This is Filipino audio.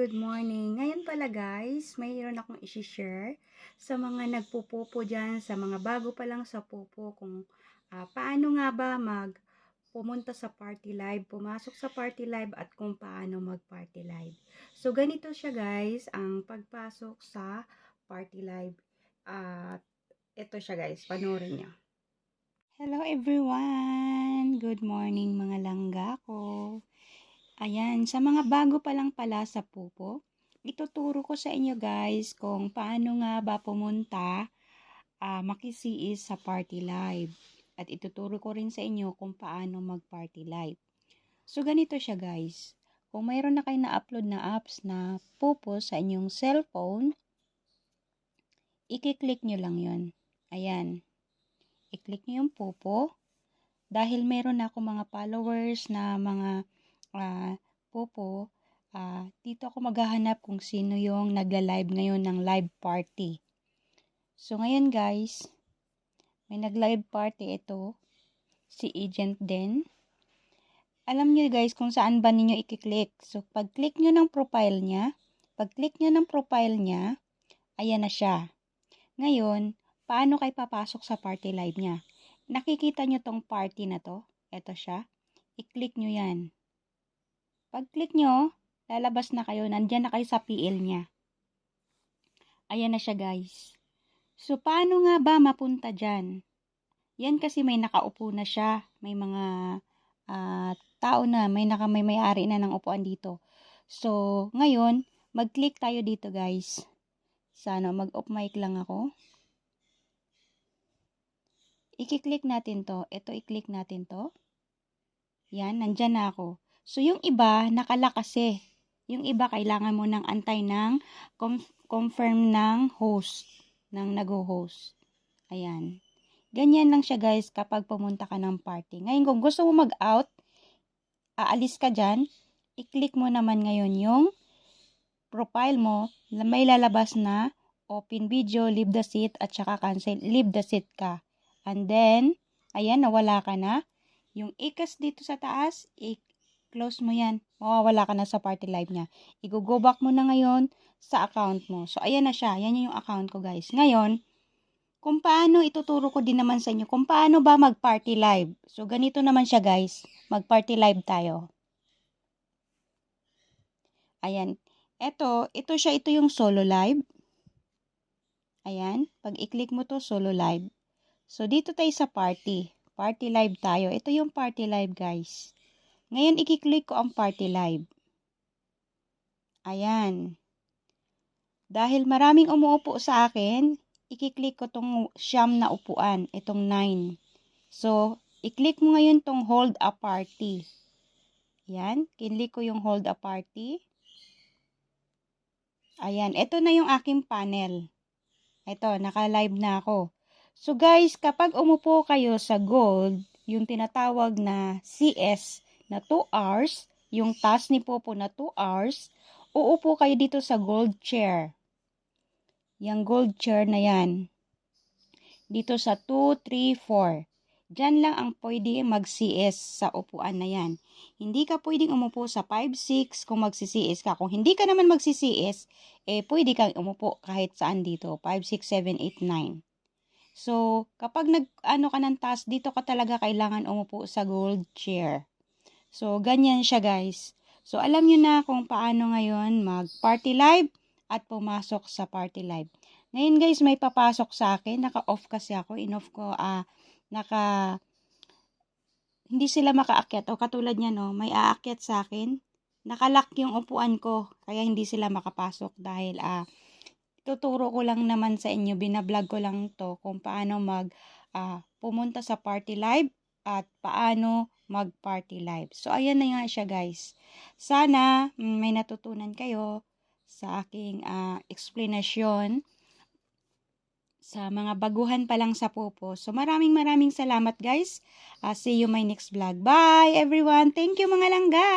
good morning. Ngayon pala guys, mayroon akong i-share sa mga nagpupupo dyan, sa mga bago pa lang sa pupo, kung paano nga ba pumunta sa party live, pumasok sa party live at kung paano mag-party live. So ganito siya guys, ang pagpasok sa party live. At ito siya guys, panoorin niyo. Hello everyone! Good morning mga langga ko. Ayan, sa mga bago pa lang pala sa pupo, ituturo ko sa inyo guys kung paano nga ba pumunta, makisiis sa party live. At ituturo ko rin sa inyo kung paano mag-party live. So ganito siya guys, kung mayroon na kayo na-upload na apps na pupo sa inyong cellphone, i-click nyo lang yon. Ayan, i-click nyo yung pupo. Dahil meron ako mga followers na mga pupo, dito ako maghahanap kung sino yung nagla-live ngayon ng live party. So ngayon guys, may nag-live party ito, si Agent Den. Alam niyo guys kung saan ba ninyo i-click. So pag-click nyo ng profile niya, ayan na siya. Ngayon, paano kayo papasok sa party live niya? Nakikita nyo tong party na to? Ito siya. I-click nyo yan. Pag-click nyo, lalabas na kayo. Nandyan na kayo sa PL niya. Ayan na siya guys. So, paano nga ba mapunta dyan? Yan kasi may nakaupo na siya. May mga tao na. May may-ari na ng upuan dito. So, ngayon, mag-click tayo dito guys. Sana mag-off mic lang ako. I-click natin to. Ito, i-click natin to. Yan, nandyan na ako. So, yung iba, nakalock kasi. Yung iba, kailangan mo ng antay ng confirm ng host, ng nag-host. Ayan. Ganyan lang siya guys kapag pumunta ka ng party. Ngayon, kung gusto mo mag-out, aalis ka dyan, i-click mo naman ngayon yung profile mo, may lalabas na open video, leave the seat, at saka cancel, leave the seat ka. And then, ayan, nawala ka na. Yung ikas dito sa taas, i-close mo yan. Mawawala ka na sa party live niya. I-go back mo na ngayon sa account mo. So, ayan na siya. Yan yung account ko, guys. Ngayon, kung paano, ituturo ko din naman sa inyo kung paano ba mag-party live. So, ganito naman siya, guys. Mag-party live tayo. Ayan. Ito yung solo live. Ayan. Pag i-click mo to, solo live. So, dito tayo sa party. Party live tayo. Ito yung party live, guys. Ngayon, i-click ko ang party live. Ayan. Dahil maraming umuupo sa akin, i-click ko tong siyam na upuan. Itong 9. So, i-click mo ngayon tong hold a party. Ayan. Kinlik ko yung hold a party. Ayan. Ito na yung aking panel. Ito, naka-live na ako. So guys, kapag umupo kayo sa gold, yung tinatawag na CS na 2 hours, yung task ni Popo na 2 hours, uupo kayo dito sa gold chair. Yung gold chair na yan. Dito sa 2, 3, 4. Diyan lang ang pwede mag-CS sa upuan na yan. Hindi ka pwedeng umupo sa 5, 6 kung mag-CS ka. Kung hindi ka naman mag-CS, pwede kang umupo kahit saan dito. 5, 6, 7, 8, 9. So, kapag ka ng task, dito ka talaga kailangan umupo sa gold chair. So, ganyan siya guys. So, alam nyo na kung paano ngayon mag-party live at pumasok sa party live. Ngayon guys, may papasok sa akin. Naka-off kasi ako. In-off ko, hindi sila makaakyat. O katulad niya, no, may aakyat sa akin. Nakalock yung upuan ko. Kaya hindi sila makapasok dahil, tuturo ko lang naman sa inyo, binablog ko lang to kung paano pumunta sa party live at paano mag-party live. So, ayan na nga siya guys. Sana may natutunan kayo sa aking explanation sa mga baguhan pa lang sa pupo. So, maraming salamat guys. See you my next vlog. Bye everyone. Thank you mga langga.